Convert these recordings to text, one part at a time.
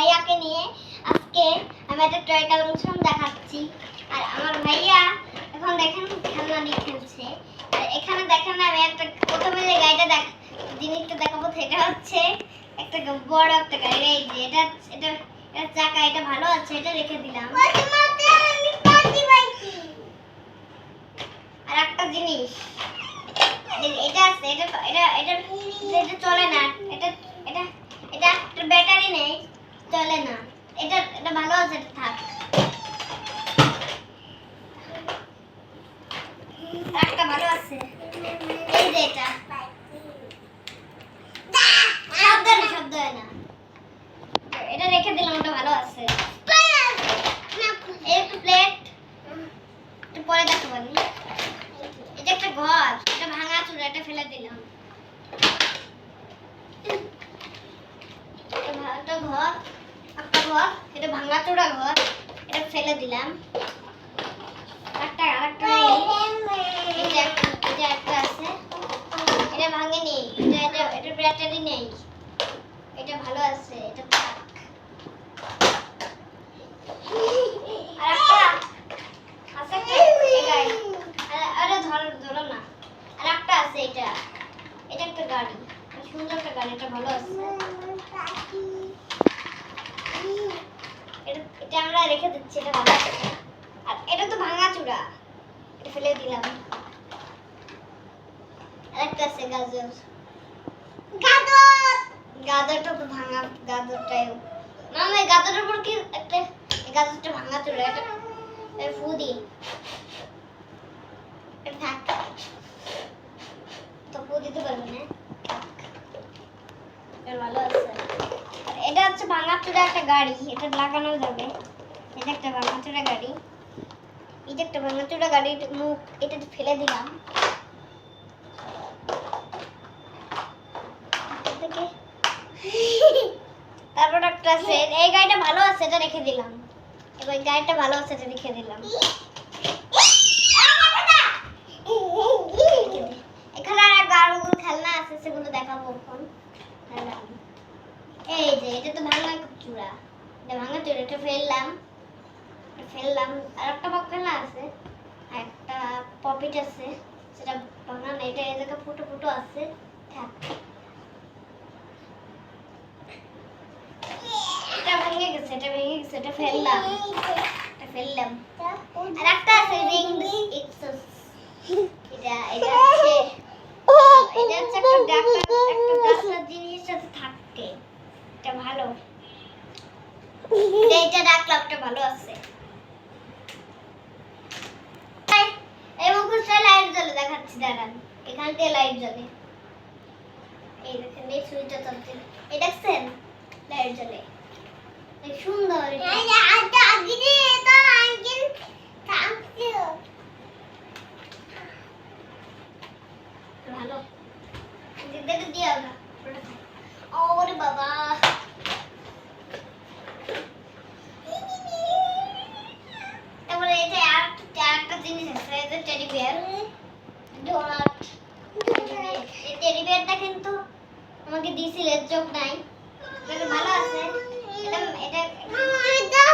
ভাইয়াকে নিয়ে আজকে আমি একটা টয় কালেকশন দেখাচ্ছি। আর আমার ভাইয়া এখন দেখেন খেলনা নিয়ে খেলছে। আর এখানে দেখেন আমি একটা প্রথমে যে গাড়িটা জিনিসটা দেখাবো সেটা হচ্ছে একটা বড় একটা গাড়ি। এই যে এটা এটা এটা চাকা, এটা ভালো আছে, এটা রেখে দিলাম। আর একটা জিনিস এটা আছে, এটা এটা এটা এটা চলে না, এটা এটা এটা একটা ব্যাটারি নেই, চলে না। এটা এটা ভালো আছে, এটা থাক। একটা ভালো আছে, এই যে এটা শব্দ হয় না, এটা রেখে দিলাম, ওটা ভালো আছে। এই একটা প্লেট, এটা পরে দেখাবো। এটা একটা ঘর, এটা ভাঙা চুরা, এটা ফেলে দিলাম। একটা ঘর, এটা ভাঙা চুরা ঘর, এটা ফেলে দিলাম। আরেকটা এটা একটা আছে, এটা ভাঙেনি, এটা ব্যাটারি নেই, এটা ভালো আছে, এটা থাক। আরে ধরো না, আরেকটা আছে, এটা এটা একটা গাড়ি, সুন্দর একটা গাড়ি, এটা ভালো আছে। এটা আমরা রেখে দিচ্ছি, এটা ভালো আছে। আর এটা তো ভাঙা চূড়া, এটা ফেলে দিলাম। আরেকটা আছে গাজরটা তো ভাঙা, গাজরটাই মামা এই গাজরের উপর কি একটা, এই গাজরটা ভাঙা চূড়া, এটা ফুদি, এটা থাক, তো ফুদি দিতে পারবে না, এটা ভালো আছে। আর এটা হচ্ছে ভাঙা চূড়া একটা গাড়ি, এটা লাগানো যাবে। এটা একটা ভাঙা চূড়া গাড়ি, এটা একটা ভাঙা চূড়া গাড়ির মুখ, এটা ফেলে দিলাম। তারপর একটা আছে, এই গাড়িটা ভালো আছে, এটা রেখে দিলাম। এবার গাড়িটা ভালো আছে, এটা রেখে দিলাম। এখানে আর গাড়িগুলো খেলনা আছে, সেগুলো দেখাবো এখন। এই যে এটা তো ভাঙা চূড়া, এটা ভাঙা চূড়া, এটা ফেললাম। আর একটা খেলনা আছে, একটা পপিট আছে, সেটা ভাঙা না, এটা এই জায়গায় ফুটো ফুটো আছে, থাক। এটা ভেঙে গেছে, এটা ফেললাম। আর একটা আছে রিংস এক্সস, এটা হচ্ছে একটা ডাক্তার জিনিস সাথে থাকে, এটা ভালো। এটা রাখলাম, এটা ভালো আছে। এই মুখটা লাইট জ্বলে, দেখাচ্ছি দাঁড়ান। এখান থেকে লাইট জ্বলে, এই দেখেন, এই সুইচটা চলছে, এই দেখছেন লাইট জ্বলে, সুন্দর। ভালো দিয়ে ওরে বাবা, তারপরে এটা একটা জিনিস আছে, এটা টেডি বিয়ার, ডোনাট। এই টেডি বিয়ারটা কিন্তু আমাকে দিছিল, চোখ নাই, এটা ভালো আছে। এটা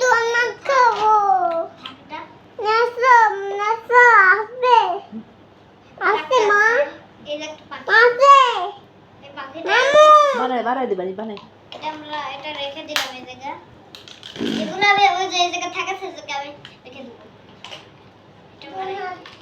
ডোনাট খাবো, মা, এই একটা পাখি, বানাই দিবানি বানাই। এটা রেখে দিলাম এই জায়গা। এগুলো আমি ওই যে এই জায়গা থাকে, সেই জায়গা আমি রেখে দেব।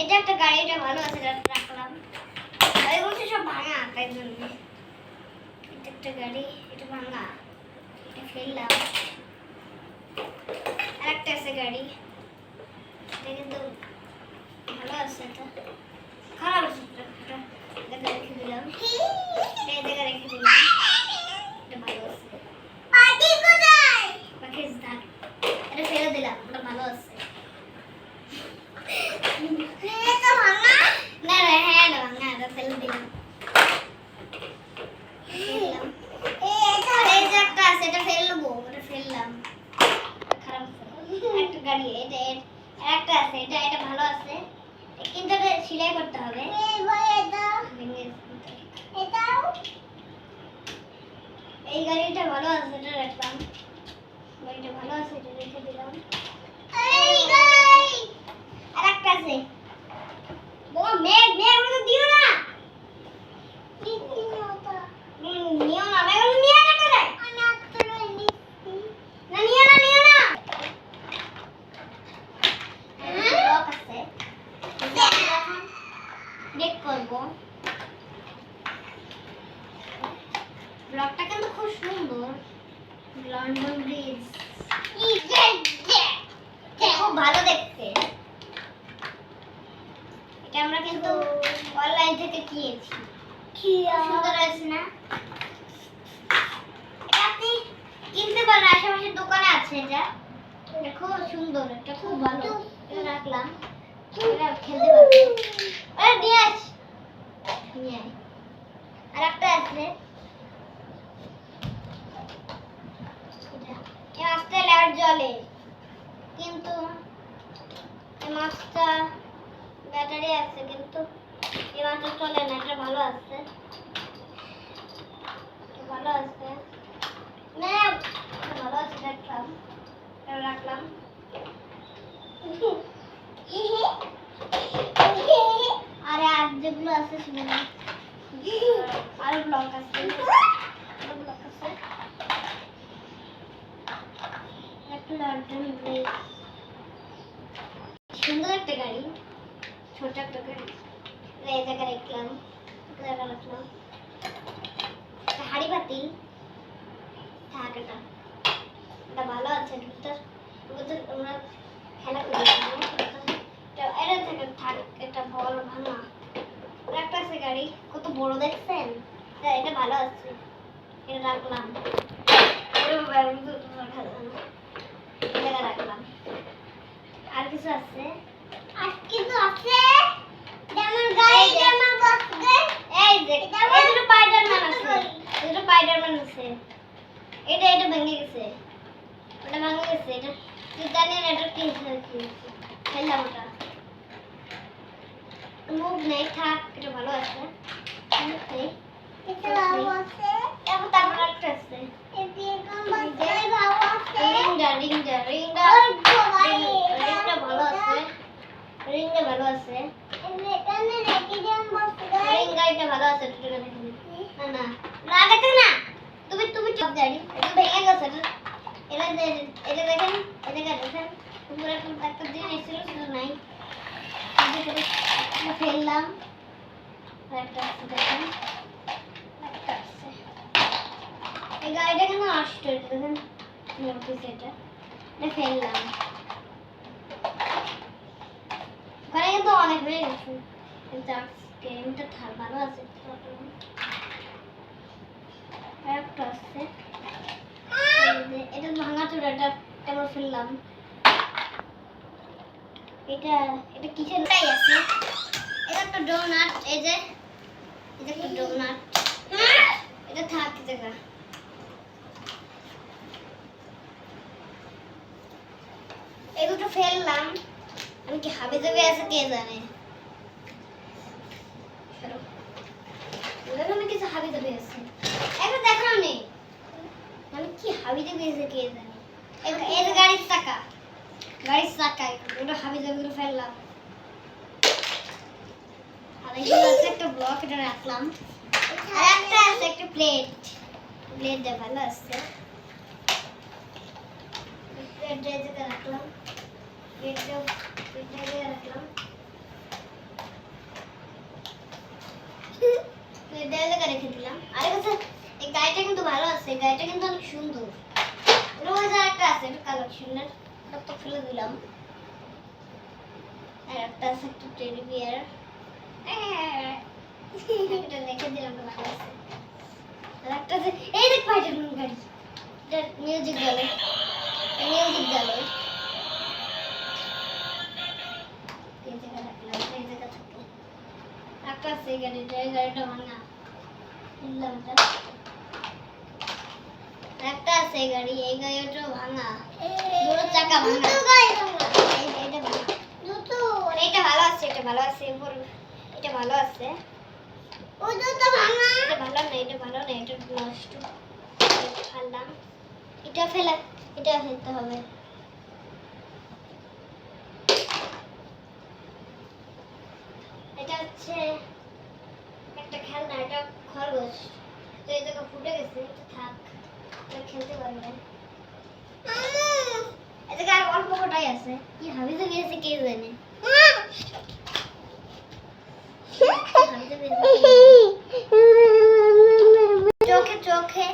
এটা একটা গাড়ি, এটা ভালো আছে, এটা রাখলাম। আর এগুলো সব ভাঙা, তাই জন্য। এটা একটা গাড়ি, এটা ভাঙা, এটা ফেললাম। আরেকটা আছে গাড়ি, এটা কিন্তু ভালো আছে, এটা খারাপ আছে, এটা রেখে দিলাম। এই জায়গা রেখে দিলাম, এটা ভালো আছে। এটা ফেলে দিলাম, ওটা ভালো আছে। না হ্যাঁ না ভাঙা, এটা ফেলে দিলাম। এই যে একটা আছে, এটা ফেলবো, ওটা ফেললাম, খারাপ আছে। একটা গাড়ি, এটা একটা আছে, এটা ভালো আছে, কিন্তু এটা সেলাই করতে হবে। এই গাড়িটা ভালো আছে, এটা রাখলাম। লন্ডন ব্রিজ খুব ভালো দেখতে। এটা আমরা কিন্তু অনলাইন থেকে কিনেছি। সুন্দর আছে না? এটা আপনি কিনতে পারেন, আশেপাশের দোকানে আছে। এটা খুব সুন্দর, এটা খুব ভালো। এটা রাখলাম, এটা খেলতে পারবো। আরে নিয়ে আস, নিয়ে আয়। আর একটা আছে, এই মাছটা লাইট জ্বলে, কিন্তু এই মাছটা ব্যাটারি আছে, কিন্তু এই মাছটা চলে না। এটা ভালো আছে, এটা ভালো আছে না, এটা ভালো আছে। রাখলাম, এটা রাখলাম। আরে আর যেগুলো আছে সেগুলো আরো ব্লক আছে, আরো ব্লক আছে। একটা লন্ডন ব্রিজ, সুন্দর একটা গাড়ি, ছোট একটা গাড়ি। এই জায়গায় রাখলাম, এই জায়গায় রাখলাম। একটা হাড়ি পাতিল থাক, এটা এটা ভালো আছে। আমরা খেলা করি, এটা থেকে থাক, এটা বড় ভাঙা। একটা আছে গাড়ি, কত বড় দেখছেন? এটা ভালো আছে, এটা রাখলাম। রাখলাম। আর কিছু আছে, আর কিছু আছে যেমন গাড়ি, যেমন বাস। এই যে এই দুটো স্পাইডারম্যান আছে, দুটো স্পাইডারম্যান আছে। এটা ভেঙে গেছে, ওটা ভেঙে গেছে। এটা তুই জানি না এটা কি হয়েছে, খেললাম ওটা। মুভ নেই, থাক, এটা ভালো আছে। মুভ নেই, এটা ভালো আছে। তারপর একটা আছে, রিংটা ভালো আছে, রিংটা ভালো আছে। রিং গাড়িটা ভালো আছে। না না না, দেখেন না, তুমি সব গাড়ি এটা ভেঙে গেছে। এটা দেখেন, এটা দেখেন, উপরে একটা জিনিস ছিল, শুধু নাই। ফেললাম, একটা আছে, দেখেন একটা আছে। এই গাড়িটা কিন্তু নষ্ট হয়েছে, দেখেন মরতেছে। এটা ফেললাম, ওখানে কিন্তু অনেক হয়ে গেছে। কিন্তু গেমটা ভালো আছে। একটা আছে, এটা ভাঙা চূড়াটা এবার ফেললাম। এটা কিসের টাই আছে? এটা একটা ডোনাট, এই যে এটা একটা ডোনাট। এটা থাক জায়গা। এই দুটো ফেললাম, আমি কি হাবে যাবে আছে কে জানে। আমি কিছু হাবি যাবে আছে, এটা দেখাও নেই, আমি কি হাবি যাবে আছে কে জানে। এই যে গাড়ির চাকা, ওটা হাবি যাবে ফেললাম। আর এখানে আছে একটা ব্লক, এটা রাখলাম। আর একটা আছে একটা প্লেটটা ভালো আছে। প্লেটটা এই জায়গায় রাখলাম, প্লেটটা রাখলাম। রেখে দিলাম। আরেক আছে, এই গাড়িটা কিন্তু ভালো আছে, গাড়িটা কিন্তু অনেক সুন্দর। রোজ একটা আছে, একটা কালেকশনের, এটা তো ফেলে দিলাম। আর একটা আছে একটা টেডি বিয়ার, এটা রেখে দিলাম, ভালো আছে। আর একটা আছে, এই দেখ স্পাইডারম্যান গাড়ি, এটা মিউজিক জ্বলে। এই জায়গা রাখলাম, এই জায়গা থাকে। একটা আছে এই গাড়িটা ভাঙা, একটা আছে এই গাড়িটা ভাঙা, দুটো চাকা ভাঙা। এটা ভালো আছে, এটা ভালো আছে, এটা ভালো আছে। এটা ভালো না, এটা ভালো না, এটা নষ্ট। ফেললাম, এটা ফেলতে হবে। এটা হচ্ছে একটা খেলনা, এটা খরগোশ। তো এই জায়গা ফুটে গেছে, এটা থাক, এটা খেলতে পারবে। এই জায়গা আর অল্প কটাই আছে, কি হাবি তো গেছে কে জানে। চোখে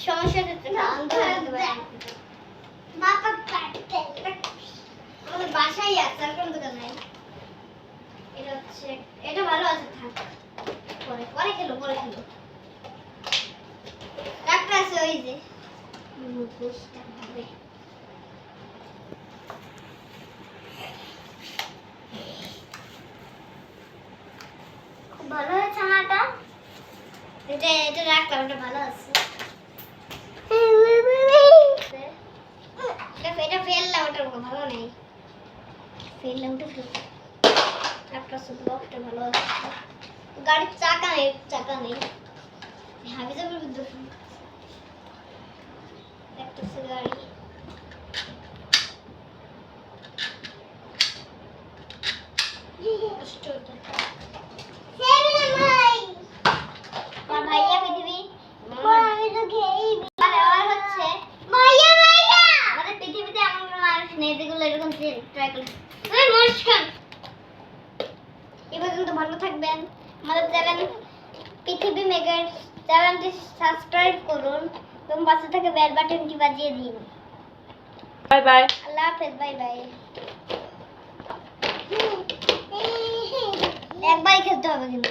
সমস্যা হচ্ছে, বুঝতে হবে। খুব ভালো হয়েছে আমারটা। এটা রাখলাম, এটা ভালো আছে। এটা ফেললাম, ওটা ভালো নেই। ফেললাম, ওটা ফেললাম। একটা ব্লকটা ভালো আছে। গাড়ির চাকা নেই। হাবি যাবে বিদ্যুৎ। একটা গাড়ি। আমার ভাইয়া পৃথিবী আমাদের পৃথিবীতে এমন কোনো মানুষ নেই যেগুলো এরকম ট্রাই করে। নমস্কার, এ পর্যন্ত ভালো থাকবেন। আমাদের চ্যানেল পৃথিবী মেগার চ্যানেলটি সাবস্ক্রাইব করুন এবং পাশে থেকে বেল বাটনটি বাজিয়ে দিন। Bye bye. আল্লাহ হাফেজ, বাই বাই। একবারই খেলতে হবে কিন্তু।